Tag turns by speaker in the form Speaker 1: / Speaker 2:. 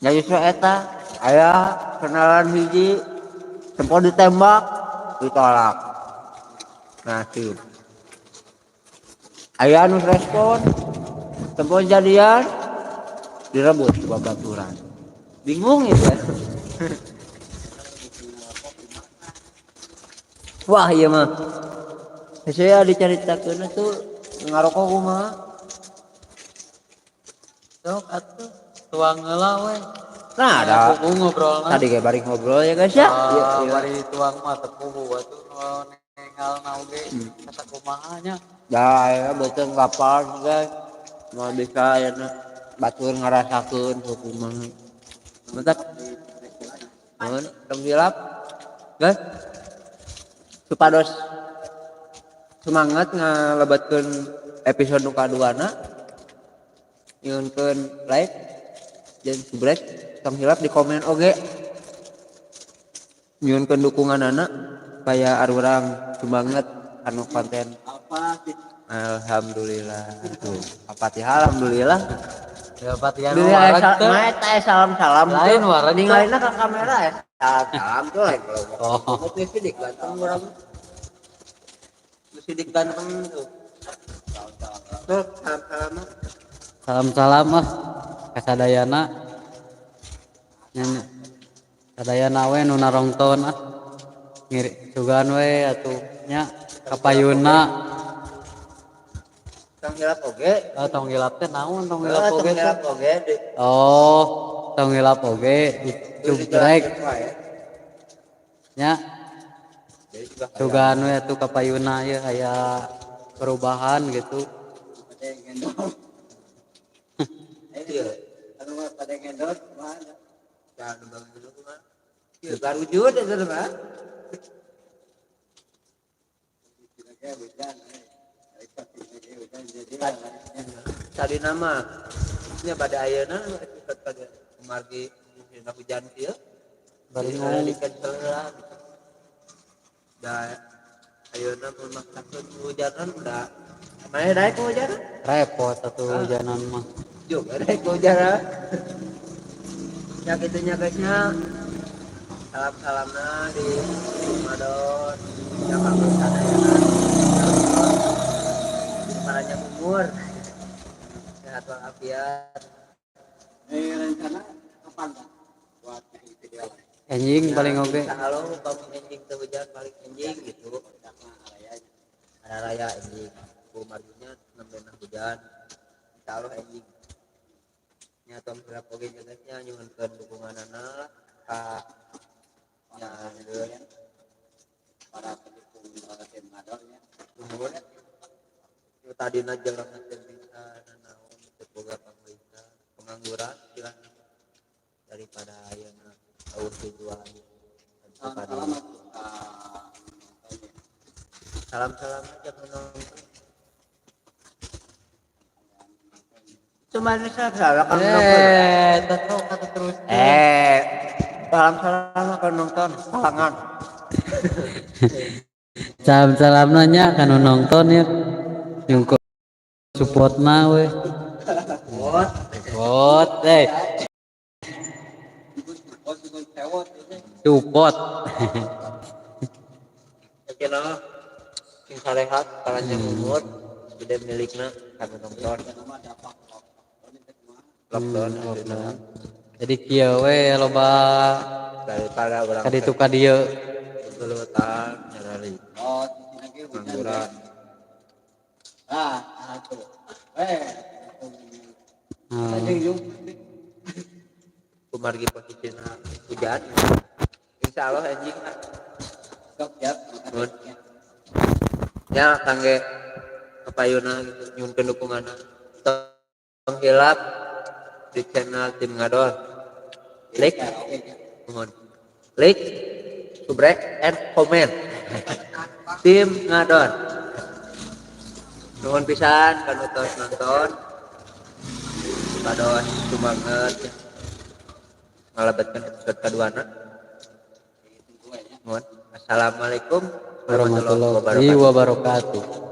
Speaker 1: Ya justru eta aya kenalan hiji tempo ditembak ditolak. Nah, sih. Aya anu respon tempo jadian direbut babaturan. Bingung itu ya. Wah, iya mah. Saya diceritakeun tuh ngarokok kumaha.
Speaker 2: Sok atuh tuang heula we.
Speaker 1: Nah, ada
Speaker 2: Kuku ngobrolna.
Speaker 1: tadi kayak bari ngobrol ya guys ya. Iya, iya.
Speaker 2: Bari tuang mah teu puguh atuh nengalna oge kata kumaha nya.
Speaker 1: Dah, ya betul kapal guys. Mau bisa ya batur ngarasakeun kumaha. Mantap. Mohon tong hilap. Guys. Supados semangat ngalebatkeun episode nu kaduana. Nyieunkeun like jeung subscribe tong hilap di komen oge. Nyieunkeun dukunganana supaya arurang semangat anu konten. Alhamdulillah. Tuh, Fatihah alhamdulillah.
Speaker 2: Ya patihan
Speaker 1: Warak
Speaker 2: warak teh.
Speaker 1: salam
Speaker 2: Lain warak teh.
Speaker 1: ningalina ka kamera ya. Salam tuh lain kalau
Speaker 2: Oh.
Speaker 1: ngopi sidik ganteng urang. Sidik ganteng tuh. Tuh, salam.
Speaker 2: Salam-salam mah kasadayana. Nya sadayana we nu narongton ah. Ngiri sugan we atuh nya kapayuna.
Speaker 1: Tong hilap oge.
Speaker 2: Tong hilap teh naon tong hilap
Speaker 1: Tong
Speaker 2: oge
Speaker 1: hilap
Speaker 2: teh?
Speaker 1: oge di
Speaker 2: Oh, tong hilap oge dicubrek nya. Sugan we atuh kapayuna ye aya perubahan gitu.
Speaker 1: Iya. Anu mah pada ngendot mana? Ya anu bagus itu mah. Ieu garujud eta mah. Tadi nama nya pada ayeuna cepat pada margi dina hujan kieu
Speaker 2: Bari
Speaker 1: di cancel lah. Da ayeuna mun maksakeun hujanan udah mae daek hujanan
Speaker 2: repot atuh hujanan mah.
Speaker 1: juga daek hujanan. Ya gitunya guysnya. Salam-salamna di Ramadan. Ya kapan sadayana. Panjang umur. Sehat walafiat. Rencana kapan Pak? Buat video.
Speaker 2: Anjing paling oge.
Speaker 1: Halo, kamu anjing teu hujan paling anjing gitu. Ada raya anjing. Kumarnya nembeuna hujan. Insyaallah anjing. Nya tong berap oge jelasnya nyuhunkeun dukunganana ka nya para pendukung tim Madornya. Nuhun. Yu tadina jelema teh bisa nanaon boga pemerintah pengangguran silahkan daripada ayeuna eueuh tujuan. Salam-salam aja penonton. Cuma ini salah kan
Speaker 2: Tetep kata terus.
Speaker 1: salam-salam kan nonton salangan.
Speaker 2: Salam-salam nanya kan nonton ya. Yung supportna we. Support support.
Speaker 1: Oke lah. Sing sarehat panjang umur gede milikna kan nonton. Lockdown.
Speaker 2: Jadi kieu we loba
Speaker 1: Daripada orang
Speaker 2: kaditu ka dieu.
Speaker 1: Kelutan nyarari. Pengangguran. Atuh. Kumargi posisinya hujan. Insyaallah anjing. Sok ya. Ya kangge kapayuna gitu nyuhunkeun dukunganna. Tong hilap di channel Tim Ngadol. Like, mohon. Like, subscribe, and comment. Tim Ngadol. Nuhun pisan kanu tos nonton. Pados sumanget ngalebatkeun episode kaduana. Mohon. Assalamualaikum
Speaker 2: Warahmatullahi wabarakatuh.